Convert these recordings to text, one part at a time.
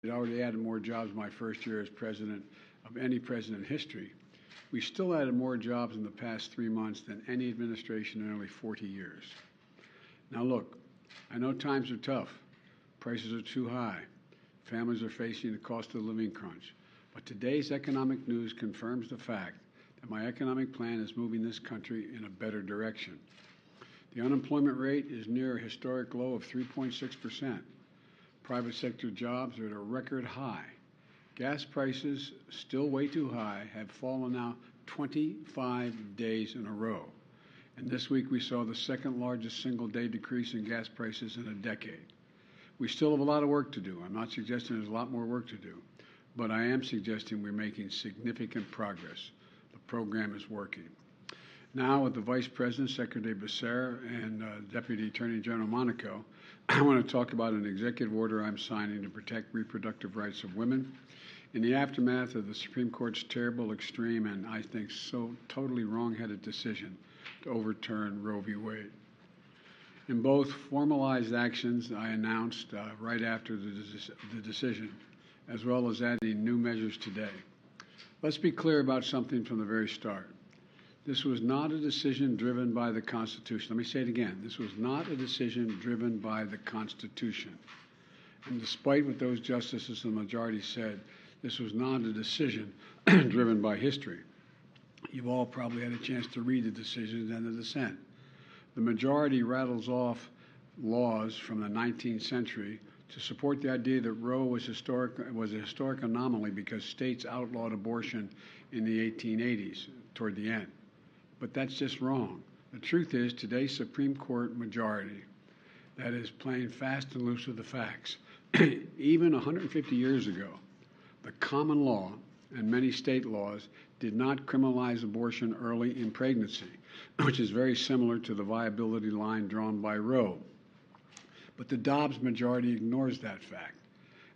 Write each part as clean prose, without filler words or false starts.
It already added more jobs my first year as president of any president in history. We still added more jobs in the past 3 months than any administration in nearly 40 years. Now look, I know times are tough. Prices are too high. Families are facing the cost of the living crunch. But today's economic news confirms the fact that my economic plan is moving this country in a better direction. The unemployment rate is near a historic low of 3.6%. Private sector jobs are at a record high. Gas prices, still way too high, have fallen now 25 days in a row. And this week we saw the second largest single-day decrease in gas prices in a decade. We still have a lot of work to do. I'm not suggesting there's a lot more work to do, but I am suggesting we're making significant progress. The program is working. Now, with the Vice President, Secretary Becerra, and Deputy Attorney General Monaco, I want to talk about an executive order I'm signing to protect reproductive rights of women in the aftermath of the Supreme Court's terrible, extreme, and I think so totally wrong-headed decision to overturn Roe v. Wade. In both formalized actions I announced right after the decision, as well as adding new measures today. Let's be clear about something from the very start. This was not a decision driven by the Constitution. Let me say it again. This was not a decision driven by the Constitution. And despite what those justices in the majority said, this was not a decision driven by history. You've all probably had a chance to read the decisions and the dissent. The majority rattles off laws from the 19th century to support the idea that Roe was a historic anomaly because states outlawed abortion in the 1880s toward the end. But that's just wrong. The truth is, today's Supreme Court majority that is playing fast and loose with the facts. Even 150 years ago, the common law and many state laws did not criminalize abortion early in pregnancy, which is very similar to the viability line drawn by Roe. But the Dobbs majority ignores that fact.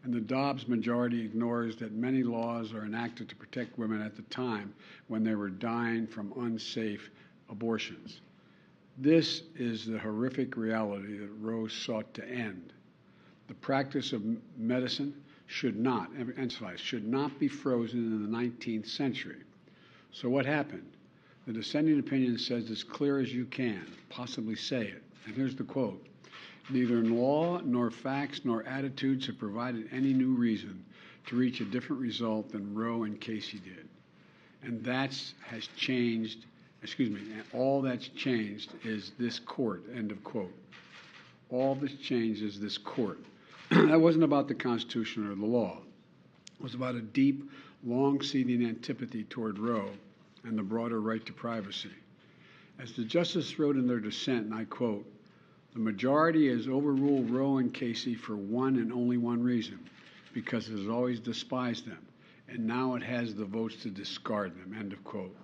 And the Dobbs majority ignores that many laws are enacted to protect women at the time when they were dying from unsafe abortions. This is the horrific reality that Roe sought to end. The practice of medicine should not be frozen in the 19th century. So what happened? The dissenting opinion says as clear as you can possibly say it. And here's the quote. Neither law nor facts nor attitudes have provided any new reason to reach a different result than Roe and Casey did. And all that's changed is this court, end of quote. All that's changed is this court. That wasn't about the Constitution or the law. It was about a deep, long-seating antipathy toward Roe and the broader right to privacy. As the justices wrote in their dissent, and I quote, the majority has overruled Roe and Casey for one and only one reason, because it has always despised them, and now it has the votes to discard them, end of quote.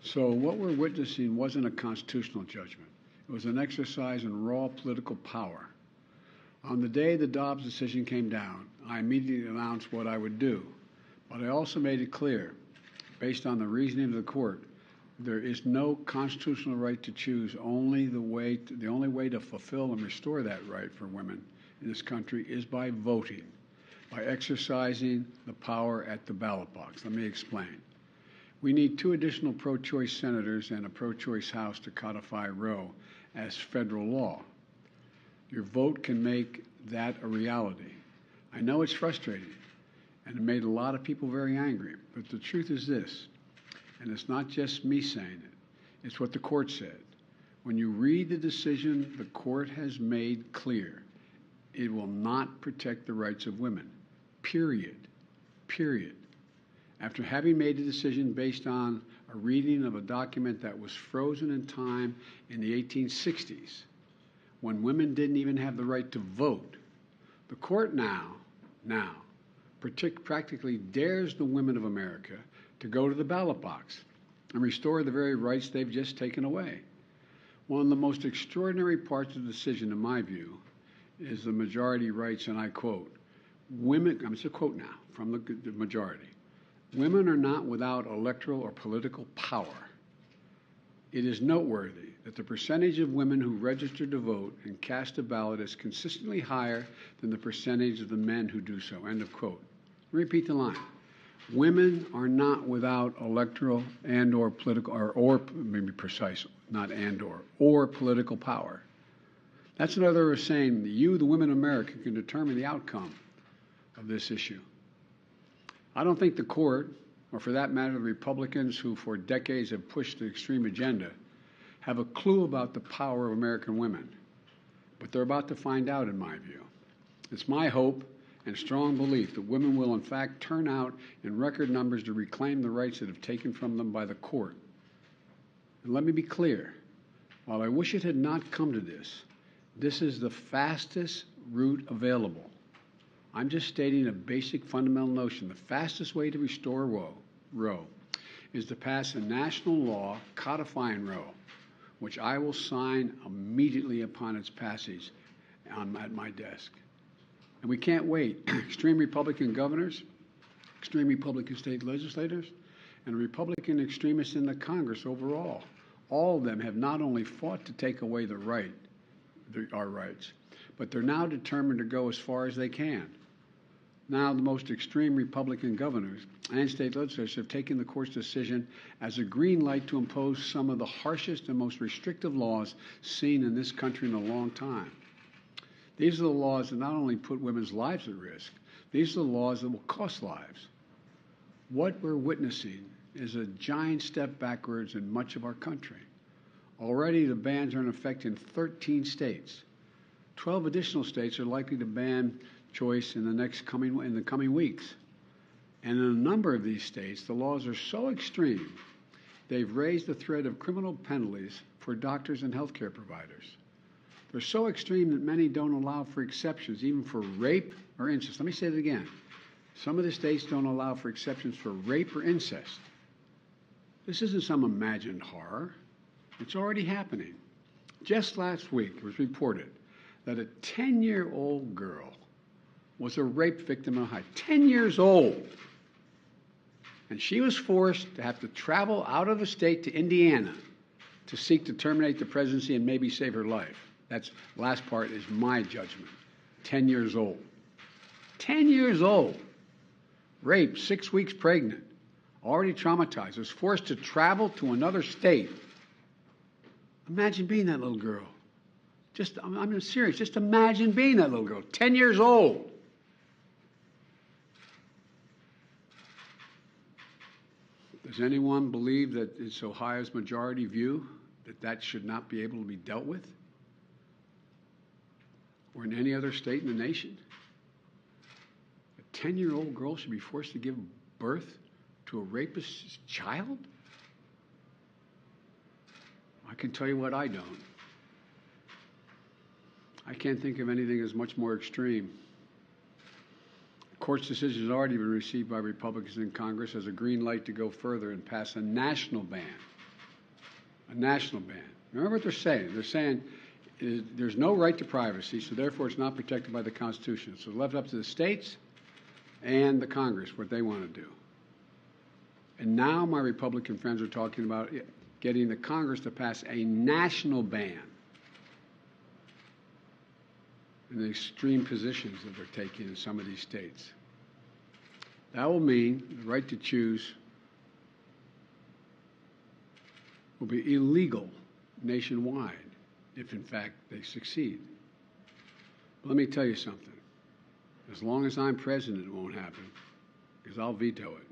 So what we're witnessing wasn't a constitutional judgment. It was an exercise in raw political power. On the day the Dobbs decision came down, I immediately announced what I would do, but I also made it clear, based on the reasoning of the court, there is no constitutional right to choose. The only way to fulfill and restore that right for women in this country is by voting, by exercising the power at the ballot box. Let me explain. We need 2 additional pro-choice senators and a pro-choice House to codify Roe as federal law. Your vote can make that a reality. I know it's frustrating, and it made a lot of people very angry, but the truth is this, and it's not just me saying it, it's what the court said. When you read the decision the court has made clear, it will not protect the rights of women, period. After having made a decision based on a reading of a document that was frozen in time in the 1860s, when women didn't even have the right to vote, the court now practically dares the women of America to go to the ballot box and restore the very rights they've just taken away. One of the most extraordinary parts of the decision, in my view, is the majority writes, and I quote, it's a quote now from the majority, women are not without electoral or political power. It is noteworthy that the percentage of women who register to vote and cast a ballot is consistently higher than the percentage of the men who do so. End of quote. Repeat the line. Women are not without electoral and or political, or maybe precise, not and or political power. That's another way of saying that you, the women of America, can determine the outcome of this issue. I don't think the court, or for that matter, the Republicans who for decades have pushed the extreme agenda, have a clue about the power of American women. But they're about to find out, in my view. It's my hope and strong belief that women will, in fact, turn out in record numbers to reclaim the rights that have taken from them by the court. And let me be clear. While I wish it had not come to this, this is the fastest route available. I'm just stating a basic fundamental notion. The fastest way to restore Roe is to pass a national law codifying Roe, which I will sign immediately upon its passage at my desk. And we can't wait. Extreme Republican governors, extreme Republican state legislators, and Republican extremists in the Congress overall, all of them have not only fought to take away our rights, but they're now determined to go as far as they can. Now, the most extreme Republican governors and state legislators have taken the court's decision as a green light to impose some of the harshest and most restrictive laws seen in this country in a long time. These are the laws that not only put women's lives at risk, these are the laws that will cost lives. What we're witnessing is a giant step backwards in much of our country. Already the bans are in effect in 13 states. 12 additional states are likely to ban choice in the coming weeks. And in a number of these states, the laws are so extreme, they've raised the threat of criminal penalties for doctors and healthcare providers. They're so extreme that many don't allow for exceptions, even for rape or incest. Let me say that again. Some of the states don't allow for exceptions for rape or incest. This isn't some imagined horror. It's already happening. Just last week, it was reported that a 10-year-old girl was a rape victim in Ohio. 10 years old. And she was forced to have to travel out of the state to Indiana to seek to terminate the presidency and maybe save her life. That's last part is my judgment. 10 years old. 10 years old. Raped, 6 weeks pregnant, already traumatized, was forced to travel to another state. Imagine being that little girl. I'm serious. Just imagine being that little girl, 10 years old. Does anyone believe that it's Ohio's majority view that that should not be able to be dealt with? Or in any other state in the nation? A 10-year-old girl should be forced to give birth to a rapist's child? I can tell you what I don't. I can't think of anything as much more extreme. The court's decision has already been received by Republicans in Congress as a green light to go further and pass a national ban. A national ban. Remember what they're saying. They're saying there's no right to privacy, so therefore it's not protected by the Constitution. So it's left up to the states and the Congress what they want to do. And now my Republican friends are talking about getting the Congress to pass a national ban in the extreme positions that they're taking in some of these states. That will mean the right to choose will be illegal nationwide if, in fact, they succeed. But let me tell you something. As long as I'm president, it won't happen, because I'll veto it.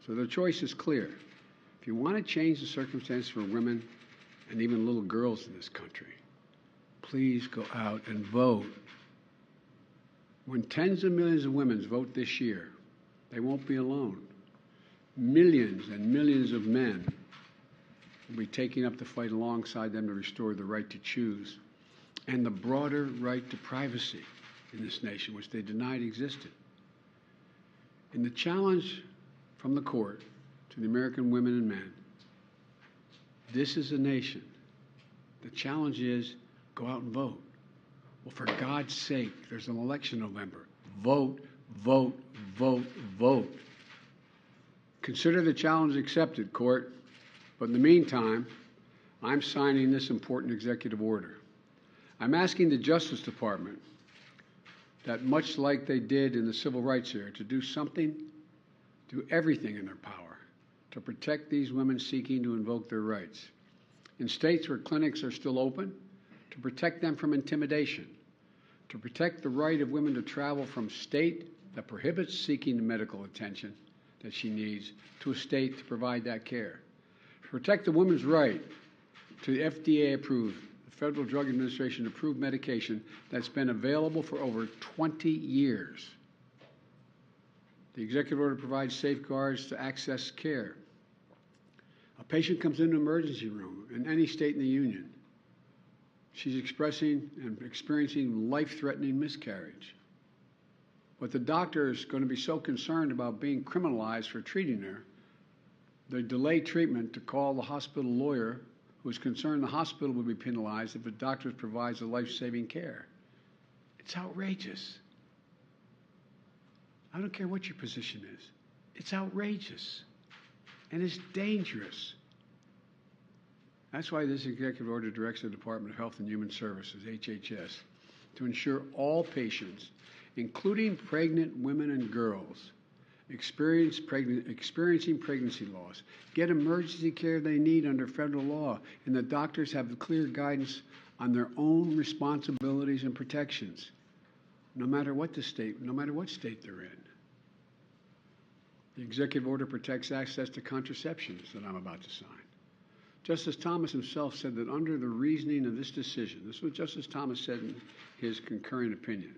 So the choice is clear. If you want to change the circumstances for women and even little girls in this country, please go out and vote. When tens of millions of women vote this year, they won't be alone. Millions and millions of men will be taking up the fight alongside them to restore the right to choose and the broader right to privacy in this nation, which they denied existed. And the challenge from the court to the American women and men, this is a nation. The challenge is go out and vote. Well, for God's sake, there's an election in November. Vote, vote, vote, vote. Consider the challenge accepted, court. But in the meantime, I'm signing this important executive order. I'm asking the Justice Department that, much like they did in the civil rights era, to do everything in their power to protect these women seeking to invoke their rights. In states where clinics are still open, to protect them from intimidation, to protect the right of women to travel from state that prohibits seeking the medical attention that she needs to a state to provide that care, to protect the woman's right to the FDA-approved, the Federal Drug Administration-approved medication that's been available for over 20 years. The executive order provides safeguards to access care. A patient comes into an emergency room in any state in the union. She's expressing and experiencing life-threatening miscarriage. But the doctor is going to be so concerned about being criminalized for treating her, they delay treatment to call the hospital lawyer who is concerned the hospital will be penalized if the doctor provides the life-saving care. It's outrageous. I don't care what your position is. It's outrageous. And it's dangerous. That's why this executive order directs the Department of Health and Human Services, HHS, to ensure all patients, including pregnant women and girls, experiencing pregnancy loss, get emergency care they need under federal law, and the doctors have clear guidance on their own responsibilities and protections, no matter what state they're in. The executive order protects access to contraceptions that I'm about to sign. Justice Thomas himself said that under the reasoning of this decision, this is what Justice Thomas said in his concurring opinion,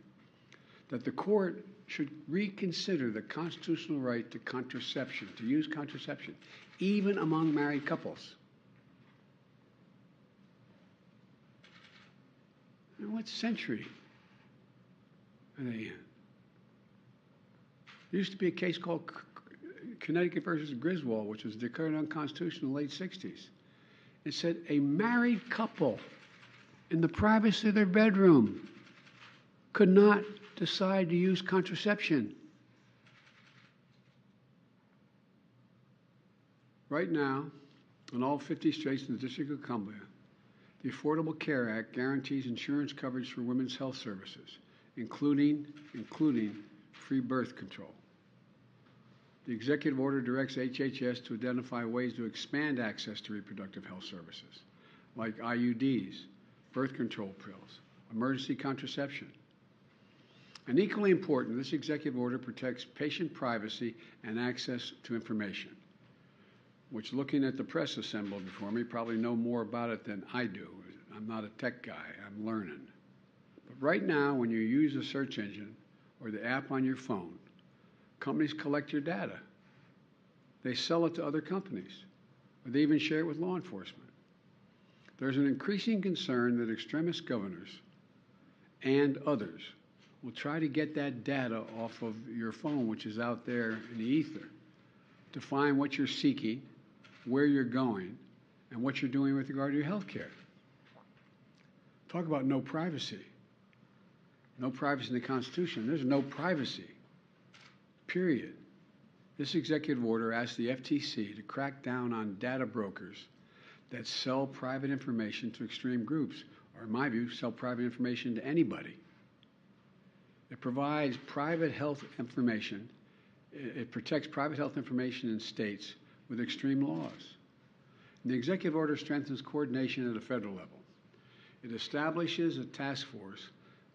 that the court should reconsider the constitutional right to contraception, to use contraception, even among married couples. And what century are they in? There used to be a case called Connecticut versus Griswold, which was declared unconstitutional in the late 60s. It said a married couple in the privacy of their bedroom could not decide to use contraception. Right now, in all 50 states in the District of Columbia, the Affordable Care Act guarantees insurance coverage for women's health services, including free birth control. The executive order directs HHS to identify ways to expand access to reproductive health services, like IUDs, birth control pills, emergency contraception. And equally important, this executive order protects patient privacy and access to information, which, looking at the press assembled before me, probably know more about it than I do. I'm not a tech guy, I'm learning. But right now, when you use a search engine or the app on your phone, companies collect your data. They sell it to other companies, or they even share it with law enforcement. There's an increasing concern that extremist governors and others will try to get that data off of your phone, which is out there in the ether, to find what you're seeking, where you're going, and what you're doing with regard to your health care. Talk about no privacy. No privacy in the Constitution. There's no privacy. Period. This executive order asks the FTC to crack down on data brokers that sell private information to extreme groups, or in my view, sell private information to anybody. It provides private health information. It protects private health information in states with extreme laws. And the executive order strengthens coordination at a federal level. It establishes a task force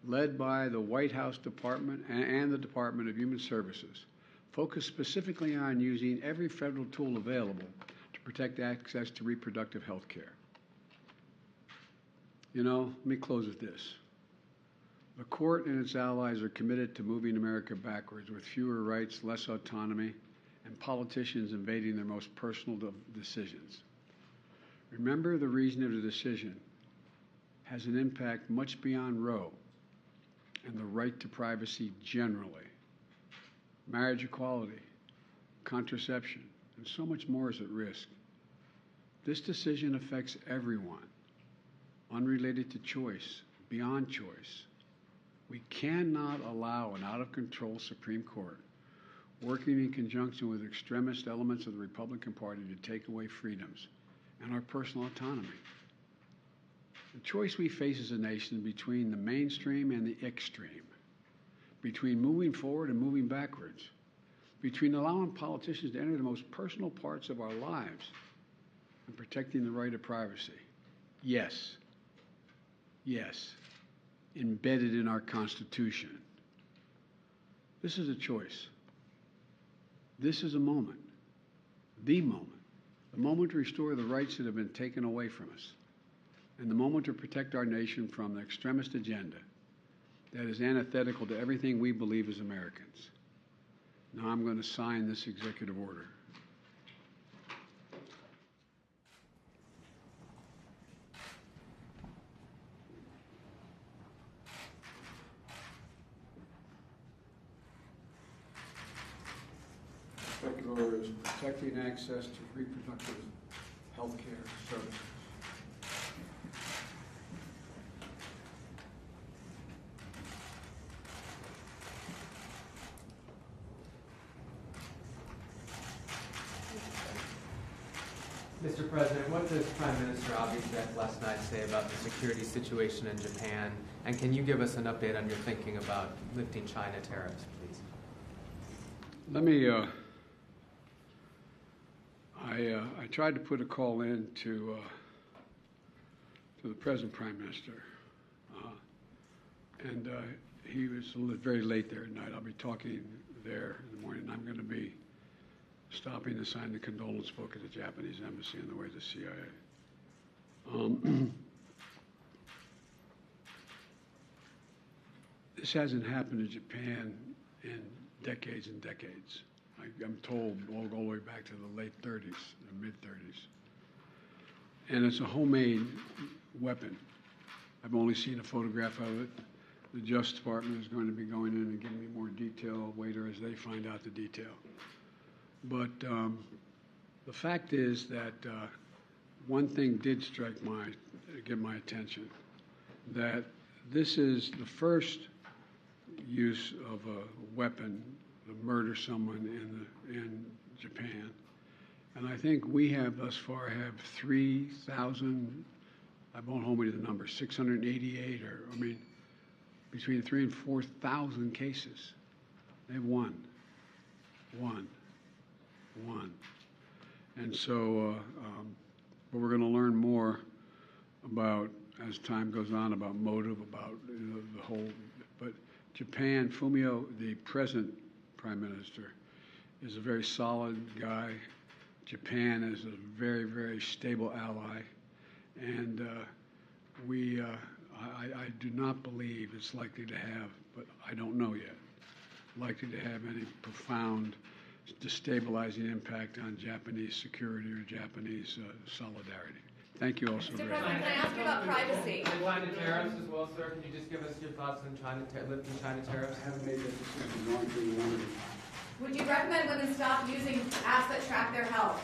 led by the White House Department and the Department of Human Services, focused specifically on using every federal tool available to protect access to reproductive health care. Let me close with this. The court and its allies are committed to moving America backwards with fewer rights, less autonomy, and politicians invading their most personal decisions. Remember, the reason of the decision has an impact much beyond Roe and the right to privacy generally. Marriage equality, contraception, and so much more is at risk. This decision affects everyone, unrelated to choice, beyond choice. We cannot allow an out-of-control Supreme Court working in conjunction with extremist elements of the Republican Party to take away freedoms and our personal autonomy. The choice we face as a nation between the mainstream and the extreme, between moving forward and moving backwards, between allowing politicians to enter the most personal parts of our lives and protecting the right of privacy. Yes, embedded in our Constitution. This is a choice. This is a moment, the moment to restore the rights that have been taken away from us, and the moment to protect our nation from the extremist agenda that is antithetical to everything we believe as Americans. Now I'm going to sign this executive order. Executive order is protecting access to reproductive health care services. Mr. President, what does Prime Minister Abe last night say about the security situation in Japan? And can you give us an update on your thinking about lifting China tariffs, please? Let me, I tried to put a call in to the present Prime Minister, and he was very late there at night. I'll be talking there in the morning. I'm going to be stopping to sign the condolence book at the Japanese embassy on the way to the CIA. This hasn't happened in Japan in decades and decades. I'm told all the way back to the late 30s, the mid-30s. And it's a homemade weapon. I've only seen a photograph of it. The Justice Department is going to be going in and giving me more detail later as they find out the detail. But the fact is that one thing did get my attention, that this is the first use of a weapon to murder someone in Japan. And I think we have thus far 3,000, I won't hold me to the number, 688, between 3,000 and 4,000 cases. They have one. And so, but we're going to learn more about, as time goes on, about motive, about the whole. But Japan, Fumio, the present Prime Minister, is a very solid guy. Japan is a very, very stable ally, and I do not believe it's likely to have, but I don't know yet, likely to have any profound destabilizing impact on Japanese security or Japanese solidarity. Thank you all so very much. Mr. President, can I ask you about privacy? And China tariffs as well, sir. Can you just give us your thoughts on lifting China tariffs? I haven't made that decision. Would you recommend women stop using apps that track their health?